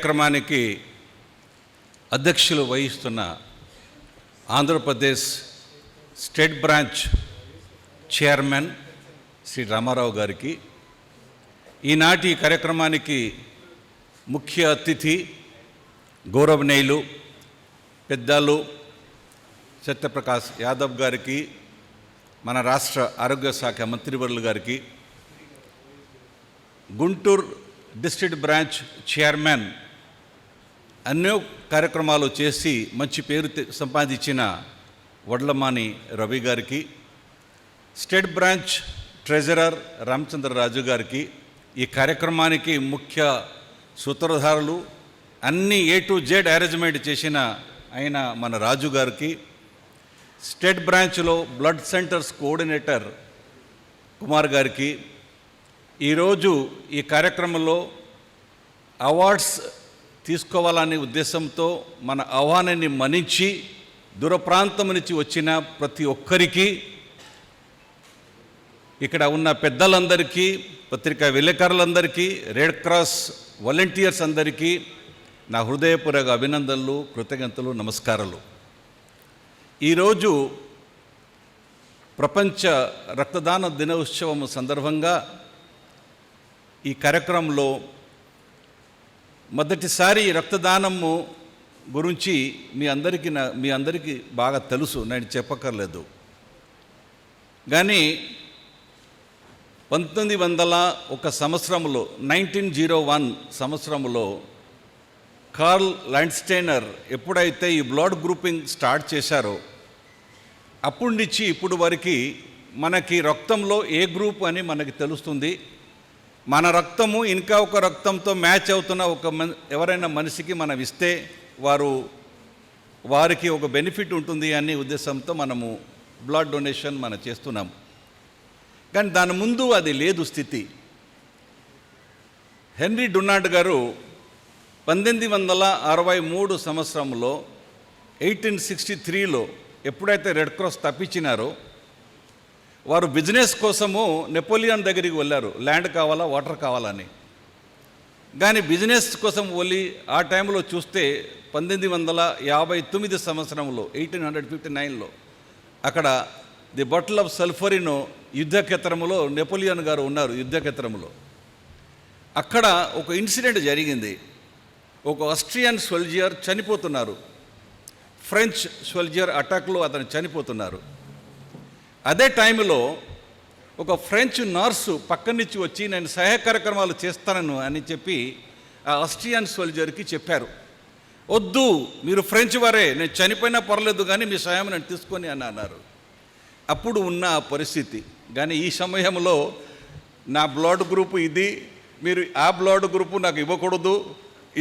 కార్యక్రమానికి అధ్యక్షులు వహిస్తున్న Andhra Pradesh state branch chairman Shri Rama Rao గారికి, ఈనాటి కార్యక్రమానికి ముఖ్య అతిథి గౌరవనీయులు పెద్దలు సత్యప్రకాష్ యాదవ్ గారికి, మన రాష్ట్ర ఆరోగ్య శాఖ మంత్రివర్యులు గారికి, గుంటూరు డిస్ట్రిక్ట్ బ్రాంచ్ చైర్మన్ ఎన్నో కార్యక్రమాలు చేసి మంచి పేరు సంపాదించిన వడ్లమాని రవి గారికి, స్టేట్ బ్రాంచ్ ట్రెజరర్ రామచంద్రరాజు గారికి, ఈ కార్యక్రమానికి ముఖ్య సూత్రధారులు అన్ని A to Z అరేంజ్మెంట్ చేసిన ఆయన మన రాజు గారికి, స్టేట్ బ్రాంచ్లో బ్లడ్ సెంటర్స్ కోఆర్డినేటర్ కుమార్ గారికి, ఈరోజు ఈ కార్యక్రమంలో అవార్డ్స్ తీసుకోవాలనే ఉద్దేశంతో మన ఆహ్వానాన్ని మన్నించి దూర ప్రాంతం నుంచి వచ్చిన ప్రతి ఒక్కరికి, ఇక్కడ ఉన్న పెద్దలందరికీ, పత్రికా విలేకరులందరికీ, రెడ్ క్రాస్ వాలంటీర్స్ అందరికీ నా హృదయపూర్వక అభినందనలు, కృతజ్ఞతలు, నమస్కారాలు. ఈరోజు ప్రపంచ రక్తదాన దినోత్సవం సందర్భంగా ఈ కార్యక్రమంలో మొదటిసారి రక్తదానము గురించి మీ అందరికీ బాగా తెలుసు, నేను చెప్పక్కర్లేదు. కానీ 1901 సంవత్సరంలో 1901 సంవత్సరంలో కార్ల్ ల్యాండ్స్టైనర్ ఎప్పుడైతే ఈ బ్లడ్ గ్రూపింగ్ స్టార్ట్ చేశారో అప్పటి నుంచి ఇప్పుడు వరకు మనకి రక్తంలో ఏ గ్రూప్ అని మనకి తెలుస్తుంది. మన రక్తము ఇంకా ఒక రక్తంతో మ్యాచ్ అవుతున్న ఎవరైనా మనిషికి మనం ఇస్తే వారికి ఒక బెనిఫిట్ ఉంటుంది అనే ఉద్దేశంతో మనము బ్లడ్ డొనేషన్ మనం చేస్తున్నాం. కానీ దాని ముందు అది లేదు స్థితి. హెన్రీ డునాల్డ్ గారు 1963 సంవత్సరంలో 1863లో ఎప్పుడైతే రెడ్ క్రాస్ తప్పించినారో వారు బిజినెస్ కోసము నెపోలియన్ దగ్గరికి వెళ్ళారు, ల్యాండ్ కావాలా, వాటర్ కావాలని. కానీ బిజినెస్ కోసం వెళ్ళి ఆ టైంలో చూస్తే 1959 సంవత్సరంలో 1859లో అక్కడ ది బాటిల్ ఆఫ్ సల్ఫరినో యుద్ధక్షేత్రంలో నెపోలియన్ గారు ఉన్నారు. యుద్ధక్షేత్రంలో అక్కడ ఒక ఇన్సిడెంట్ జరిగింది. ఒక ఆస్ట్రియన్ సోల్జర్ చనిపోతున్నారు, ఫ్రెంచ్ సోల్జర్ అటాక్లో అతను చనిపోతున్నారు. అదే టైంలో ఒక ఫ్రెంచ్ నర్సు పక్క నుంచి వచ్చి నేను సహాయ కార్యక్రమాలు చేస్తాను అని చెప్పి ఆ ఆస్ట్రియన్ సోల్జర్కి చెప్పారు, వద్దు మీరు ఫ్రెంచ్ వారే, నేను చనిపోయినా పర్లేదు కానీ మీ సహాయం నేను తీసుకొని అని అన్నారు. అప్పుడు ఉన్న ఆ పరిస్థితి. కానీ ఈ సమయంలో నా బ్లడ్ గ్రూపు ఇది, మీరు ఆ బ్లడ్ గ్రూపు నాకు ఇవ్వకూడదు,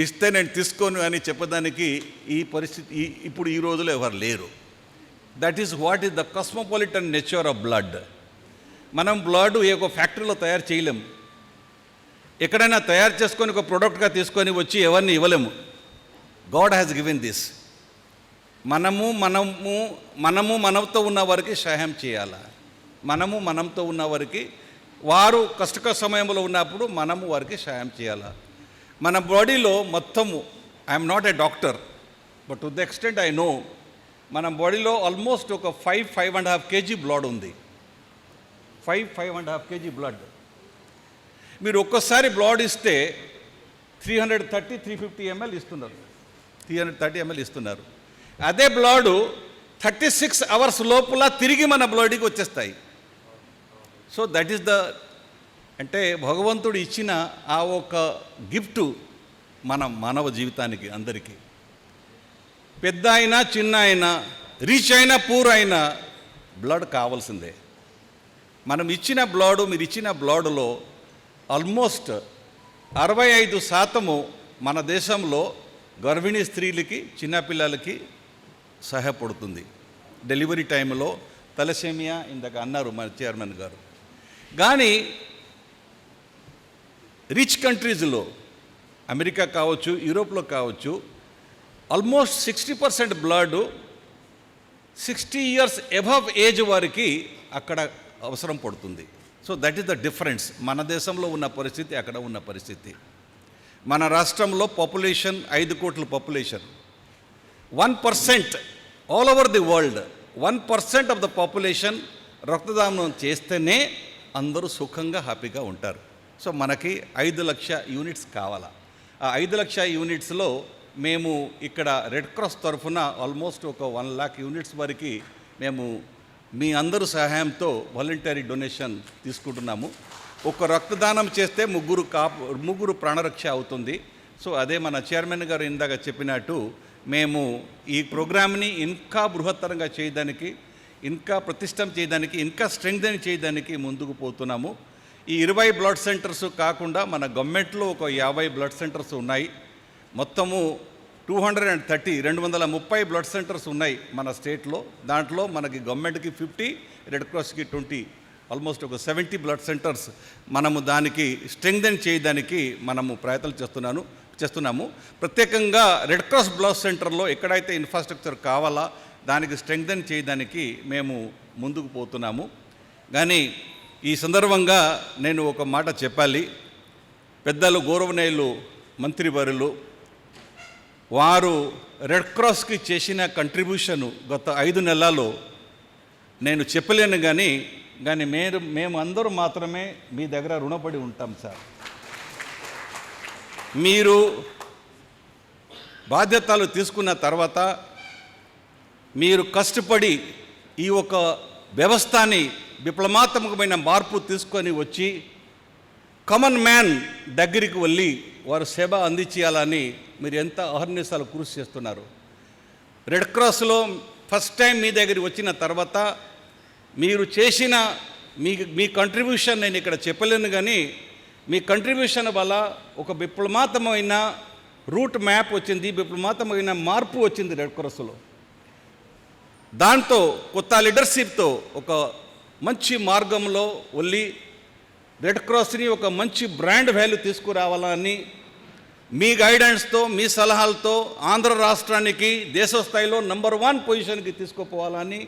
ఇస్తే నేను తీసుకోను అని చెప్పడానికి ఈ పరిస్థితి ఇప్పుడు ఈ రోజులో ఎవరు లేరు. That is what is the cosmopolitan nature of blood. మనం బ్లడ్ ఏ ఒక ఫ్యాక్టరీలో తయారు చేయలేము, ఎక్కడైనా తయారు చేసుకొని ఒక ప్రోడక్ట్గా తీసుకొని వచ్చి ఎవరిని ఇవ్వలేము. God has given this. మనము మనతో ఉన్న వారికి సహాయం చేయాలా. మనంతో ఉన్న వారికి, వారు కష్టక సమయంలో ఉన్నప్పుడు మనము వారికి సహాయం చేయాలా. మన బాడీలో మొత్తము, I'm not a doctor but to the extent I know, మన బాడీలో ఆల్మోస్ట్ ఒక 5.5 kg బ్లడ్ ఉంది. 5.5 kg బ్లడ్. మీరు ఒక్కసారి బ్లడ్ ఇస్తే 350 ml ఇస్తున్నారు, 330 ml ఇస్తున్నారు. అదే బ్లడ్ 36 hours లోపల తిరిగి మన బ్లడ్కి వచ్చేస్తాయి. సో దట్ ఈస్ ద, అంటే భగవంతుడు ఇచ్చిన ఆ ఒక గిఫ్ట్ మన మానవ జీవితానికి అందరికీ. పెద్ద అయినా చిన్న అయినా, రిచ్ అయినా పూర్ అయినా బ్లడ్ కావాల్సిందే. మనం ఇచ్చిన బ్లడ్, మీరు ఇచ్చిన బ్లడ్లో ఆల్మోస్ట్ 65% మన దేశంలో గర్భిణీ స్త్రీలకి, చిన్నపిల్లలకి సహాయపడుతుంది. డెలివరీ టైంలో తలసేమియా ఇందాక అన్నారు మన చైర్మన్ గారు. కానీ రిచ్ కంట్రీస్లో, అమెరికా కావచ్చు, యూరోప్లో కావచ్చు, almost 60% blood 60 years above age వారికి అక్కడ అవసరం పడుతుంది. So that is the difference. మన దేశంలో ఉన్న పరిస్థితి, అక్కడ ఉన్న పరిస్థితి. మన రాష్ట్రంలో పాపులేషన్ 5 కోట్ల population. 1% all over the world 1% of the population రక్తదానం చేస్తేనే అందరూ సుఖంగా హ్యాపీగా ఉంటారు. సో మనకి 5 లక్షల యూనిట్స్ కావాలా. ఆ 5 లక్షల యూనిట్స్లో మేము ఇక్కడ రెడ్ క్రాస్ తరఫున ఆల్మోస్ట్ ఒక 1 లాక్ యూనిట్స్ వరకు మేము మీ అందరూ సహాయంతో వాలంటరీ డొనేషన్ తీసుకుంటున్నాము. ఒక రక్తదానం చేస్తే ముగ్గురు ప్రాణరక్ష అవుతుంది. సో అదే మన చైర్మన్ గారు ఇందాక చెప్పినట్టు మేము ఈ ప్రోగ్రామ్ని ఇంకా బృహత్తరంగా చేయడానికి, ఇంకా ప్రతిష్టం చేయడానికి, ఇంకా స్ట్రెంగ్థెన్ చేయడానికి ముందుకు పోతున్నాము. ఈ 20 బ్లడ్ సెంటర్స్ కాకుండా మన గవర్నమెంట్లో ఒక 50 బ్లడ్ సెంటర్స్ ఉన్నాయి. మొత్తము 230 బ్లడ్ సెంటర్స్ ఉన్నాయి మన స్టేట్లో. దాంట్లో మనకి గవర్నమెంట్కి 50, రెడ్ క్రాస్కి 20, ఆల్మోస్ట్ ఒక 70 బ్లడ్ సెంటర్స్ మనము దానికి స్ట్రెంగ్థెన్ చేయడానికి మనము ప్రయత్నాలు చేస్తున్నాము. ప్రత్యేకంగా రెడ్ క్రాస్ బ్లడ్ సెంటర్లో ఎక్కడైతే ఇన్ఫ్రాస్ట్రక్చర్ కావాలా దానికి స్ట్రెంగ్థెన్ చేయడానికి మేము ముందుకు పోతున్నాము. కానీ ఈ సందర్భంగా నేను ఒక మాట చెప్పాలి. పెద్దలు గౌరవనీయులు మంత్రివర్యులు వారు రెడ్ క్రాస్కి చేసిన కంట్రిబ్యూషను గత 5 నెలల్లో నేను చెప్పలేను. కానీ మేము అందరూ మాత్రమే మీ దగ్గర రుణపడి ఉంటాం సార్. మీరు బాధ్యతలు తీసుకున్న తర్వాత మీరు కష్టపడి ఈ ఒక వ్యవస్థని విప్లవాత్మకమైన మార్పు తీసుకొని వచ్చి కామన్ మ్యాన్ దగ్గరికి వెళ్ళి వారు సేవ అందించాలని మీరు ఎంత అహర్నిశాలు కృషి చేస్తున్నారు. రెడ్ క్రాస్లో ఫస్ట్ టైం మీ దగ్గరికి వచ్చిన తర్వాత మీరు చేసిన మీ కంట్రిబ్యూషన్ నేను ఇక్కడ చెప్పలేను. కానీ మీ కంట్రిబ్యూషన్ వల్ల ఒక విప్లవాత్మకమైన రూట్ మ్యాప్ వచ్చింది, విప్లవాత్మకమైన మార్పు వచ్చింది రెడ్ క్రాస్లో. దాంతో కొత్త లీడర్షిప్తో ఒక మంచి మార్గంలో వెళ్ళి రెడ్ క్రాస్ని ఒక మంచి బ్రాండ్ వాల్యూ తీసుకురావాలని మీ గైడెన్స్తో, మీ సలహాలతో ఆంధ్ర రాష్ట్రానికి దేశ స్థాయిలో నంబర్ 1 పొజిషన్కి తీసుకుపోవాలని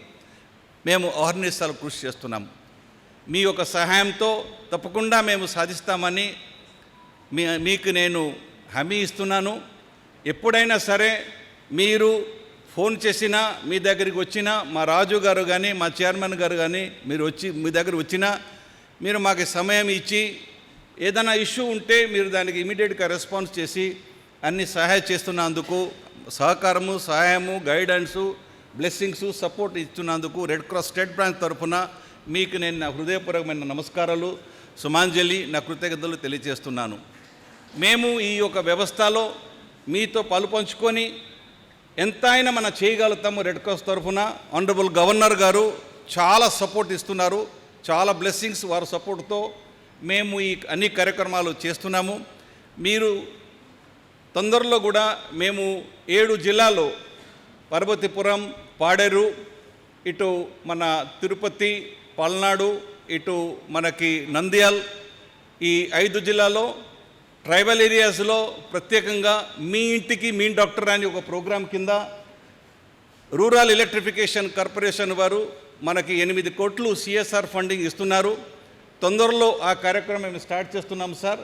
మేము అహర్నిశాలు కృషి చేస్తున్నాము. మీ యొక్క సహాయంతో తప్పకుండా మేము సాధిస్తామని మీకు నేను హామీ ఇస్తున్నాను. ఎప్పుడైనా సరే మీరు ఫోన్ చేసినా, మీ దగ్గరికి వచ్చినా, మా రాజు గారు కానీ మా చైర్మన్ గారు కానీ మీ దగ్గర వచ్చినా మీరు మాకు సమయం ఇచ్చి ఏదైనా ఇష్యూ ఉంటే మీరు దానికి ఇమీడియట్గా రెస్పాన్స్ చేసి అన్ని సహాయం చేస్తున్నందుకు, సహాయము, గైడెన్సు, బ్లెస్సింగ్స్, సపోర్ట్ ఇస్తున్నందుకు రెడ్ క్రాస్ స్టేట్ బ్రాంచ్ తరఫున మీకు నేను నా హృదయపూర్వకమైన నమస్కారాలు, సుమాంజలి, నా కృతజ్ఞతలు తెలియజేస్తున్నాను. మేము ఈ యొక్క వ్యవస్థలో మీతో పాలుపంచుకొని ఎంతైనా మనం చేయగలుగుతాము. రెడ్ క్రాస్ తరఫున ఆనరబుల్ గవర్నర్ గారు చాలా సపోర్ట్ ఇస్తున్నారు. చాలా బ్లెస్సింగ్స్ వారి సపోర్ట్తో మేము ఈ అన్ని కార్యక్రమాలు చేస్తున్నాము. మీరు తొందరలో కూడా మేము 7 జిల్లాలో పార్వతీపురం, పాడేరు, ఇటు మన తిరుపతి, పల్నాడు, ఇటు మనకి నంద్యాల్, ఈ 5 జిల్లాలో ట్రైబల్ ఏరియాస్లో ప్రత్యేకంగా మీ ఇంటికి మీ డాక్టర్ అని ఒక ప్రోగ్రాం కింద రూరల్ ఎలక్ట్రిఫికేషన్ కార్పొరేషన్ వారు మనకి 8 కోట్లు సిఎస్ఆర్ ఫండింగ్ ఇస్తున్నారు. తొందరలో ఆ కార్యక్రమం మేము స్టార్ట్ చేస్తున్నాం సార్.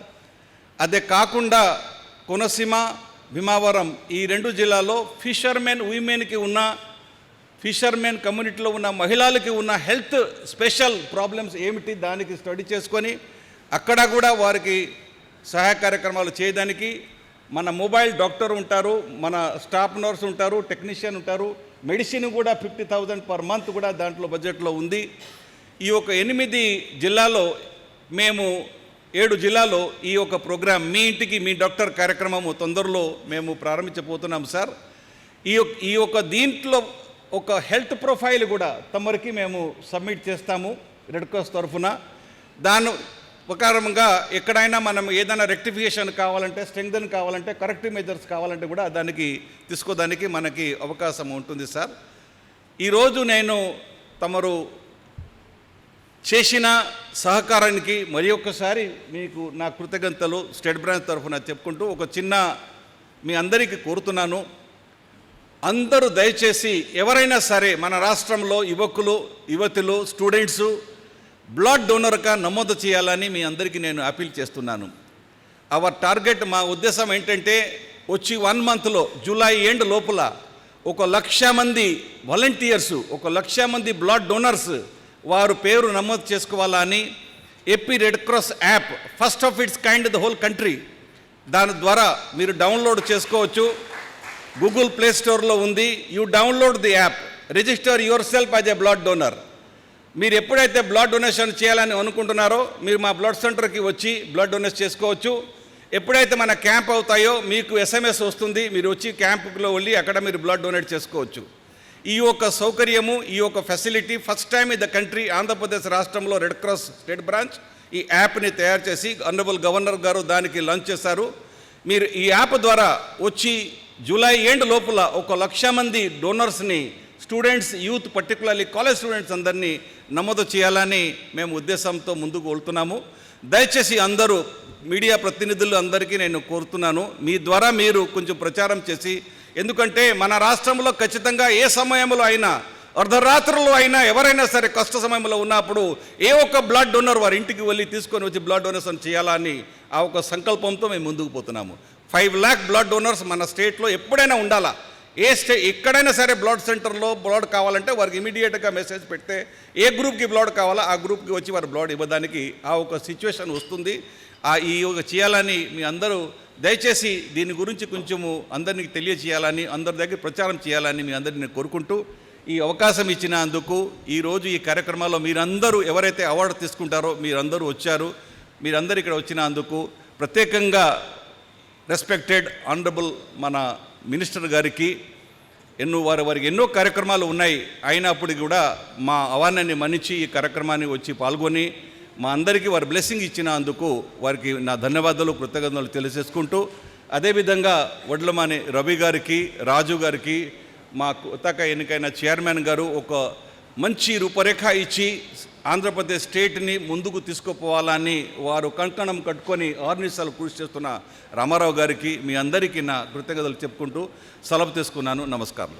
అదే కాకుండా కోనసీమ, భీమవరం ఈ 2 జిల్లాలో ఫిషర్మెన్ కమ్యూనిటీలో ఉన్న మహిళలకి ఉన్న హెల్త్ స్పెషల్ ప్రాబ్లమ్స్ ఏమిటి దానికి స్టడీ చేసుకొని అక్కడ కూడా వారికి సహాయ కార్యక్రమాలు చేయడానికి మన మొబైల్ డాక్టర్ ఉంటారు, మన స్టాఫ్ నర్స్ ఉంటారు, టెక్నీషియన్ ఉంటారు, మెడిసిన్ కూడా 50,000 పర్ మంత్ కూడా దాంట్లో బడ్జెట్లో ఉంది. ఈ ఒక 8 జిల్లాలో మేము 7 జిల్లాలో ఈ యొక్క ప్రోగ్రాం మీ ఇంటికి మీ డాక్టర్ కార్యక్రమము తొందరలో మేము ప్రారంభించబోతున్నాం సార్. ఈ యొక్క దీంట్లో ఒక హెల్త్ ప్రొఫైల్ కూడా తమరికి మేము సబ్మిట్ చేస్తాము రెడ్ క్రాస్ తరఫున. దాని ప్రకారంగా ఎక్కడైనా మనం ఏదైనా రెక్టిఫికేషన్ కావాలంటే, స్ట్రెంగ్థెన్ కావాలంటే, కరెక్టివ్ మెజర్స్ కావాలంటే కూడా దానికి తీసుకోవడానికి మనకి అవకాశం ఉంటుంది సార్. ఈరోజు నేను తమరు చేసిన సహకారానికి మరి ఒక్కసారి మీకు నా కృతజ్ఞతలు స్టేట్ బ్రాంచ్ తరఫున చెప్పుకుంటూ ఒక చిన్న మీ అందరికీ కోరుతున్నాను. అందరూ దయచేసి ఎవరైనా సరే మన రాష్ట్రంలో యువతులు, స్టూడెంట్సు బ్లడ్ డోనర్గా నమోదు చేయాలని మీ అందరికీ నేను అపీల్ చేస్తున్నాను. అవర్ టార్గెట్, మా ఉద్దేశం ఏంటంటే వచ్చి 1 మంత్లో జూలై ఎండ్ లోపల 1,00,000 మంది వాలంటీర్స్, 1,00,000 మంది బ్లడ్ డోనర్స్ వారు పేరు నమోదు చేసుకోవాలని AP red cross app, first of it's kind the whole country, దాని ద్వారా మీరు డౌన్లోడ్ చేసుకోవచ్చు. గూగుల్ ప్లే స్టోర్లో ఉంది. You download the app, register your self as a blood donor. మీరు ఎప్పుడైతే బ్లడ్ డొనేషన్ చేయాలని అనుకుంటున్నారో మీరు మా బ్లడ్ సెంటర్కి వచ్చి బ్లడ్ డొనేట్ చేసుకోవచ్చు. ఎప్పుడైతే మన క్యాంప్ అవుతాయో మీకు SMS వస్తుంది, మీరు వచ్చి క్యాంపులో వెళ్ళి అక్కడ మీరు బ్లడ్ డొనేట్ చేసుకోవచ్చు. ఈ యొక్క సౌకర్యము, ఈ యొక్క facility first time in the country, Andhra Pradesh రాష్ట్రంలో రెడ్ క్రాస్ స్టేట్ బ్రాంచ్ ఈ యాప్ని తయారు చేసి ఆనరబుల్ గవర్నర్ గారు దానికి లాంచ్ చేశారు. మీరు ఈ యాప్ ద్వారా వచ్చి జూలై ఎండ్ లోపల 1,00,000 మంది డోనర్స్ని, students, youth, particularly college students అందరినీ నమోదు చేయాలని మేము ఉద్దేశంతో ముందుకు వెళ్తున్నాము. దయచేసి అందరూ మీడియా ప్రతినిధులు అందరికీ నేను కోరుతున్నాను, మీ ద్వారా మీరు కొంచెం ప్రచారం చేసి, ఎందుకంటే మన రాష్ట్రంలో ఖచ్చితంగా ఏ సమయంలో అయినా, అర్ధరాత్రుల్లో అయినా, ఎవరైనా సరే కష్ట సమయంలో ఉన్నప్పుడు ఏ ఒక్క బ్లడ్ డోనర్ వారి ఇంటికి వెళ్ళి తీసుకొని వచ్చి బ్లడ్ డొనేషన్ చేయాలని ఆ ఒక సంకల్పంతో మేము ముందుకు పోతున్నాము. 5 లాక్ బ్లడ్ డోనర్స్ మన స్టేట్లో ఎప్పుడైనా ఉండాలా. ఎక్కడైనా సరే బ్లడ్ సెంటర్లో బ్లడ్ కావాలంటే వారికి ఇమీడియట్గా మెసేజ్ పెడితే ఏ గ్రూప్కి బ్లడ్ కావాలో ఆ గ్రూప్కి వచ్చి వారు బ్లడ్ ఇవ్వడానికి ఆ ఒక సిచ్యువేషన్ వస్తుంది. ఈ చేయాలని మీ అందరూ దయచేసి దీని గురించి కొంచెము అందరినీ తెలియచేయాలని, అందరి దగ్గర ప్రచారం చేయాలని మీ అందరినీ కోరుకుంటూ, ఈ అవకాశం ఇచ్చినందుకు, ఈరోజు ఈ కార్యక్రమాల్లో మీరందరూ ఎవరైతే అవార్డు తీసుకుంటారో మీరందరూ వచ్చారు, మీరందరూ ఇక్కడ వచ్చినందుకు ప్రత్యేకంగా రెస్పెక్టెడ్ ఆనరబుల్ మన మినిస్టర్ గారికి వారికి ఎన్నో కార్యక్రమాలు ఉన్నాయి, అయినప్పటికీ కూడా మా ఆహ్వానాన్ని మన్నించి ఈ కార్యక్రమాన్ని వచ్చి పాల్గొని మా అందరికీ వారి బ్లెస్సింగ్ ఇచ్చినందుకు వారికి నా ధన్యవాదాలు, కృతజ్ఞతలు తెలియజేసుకుంటూ, అదేవిధంగా వడ్లమాని రవి గారికి, రాజు గారికి, మా కొత్తగా ఎన్నికైన చైర్మన్ గారు ఒక మంచి రూపరేఖ ఇచ్చి ఆంధ్రప్రదేశ్ స్టేట్ని ముందుకు తీసుకుపోవాలని వారు కంకణం కట్టుకొని ఆర్నిసార్లు కృషి చేస్తున్న రామారావు గారికి, మీ అందరికీ నా కృతజ్ఞతలు చెప్పుకుంటూ సెలవు తీసుకున్నాను. నమస్కారం.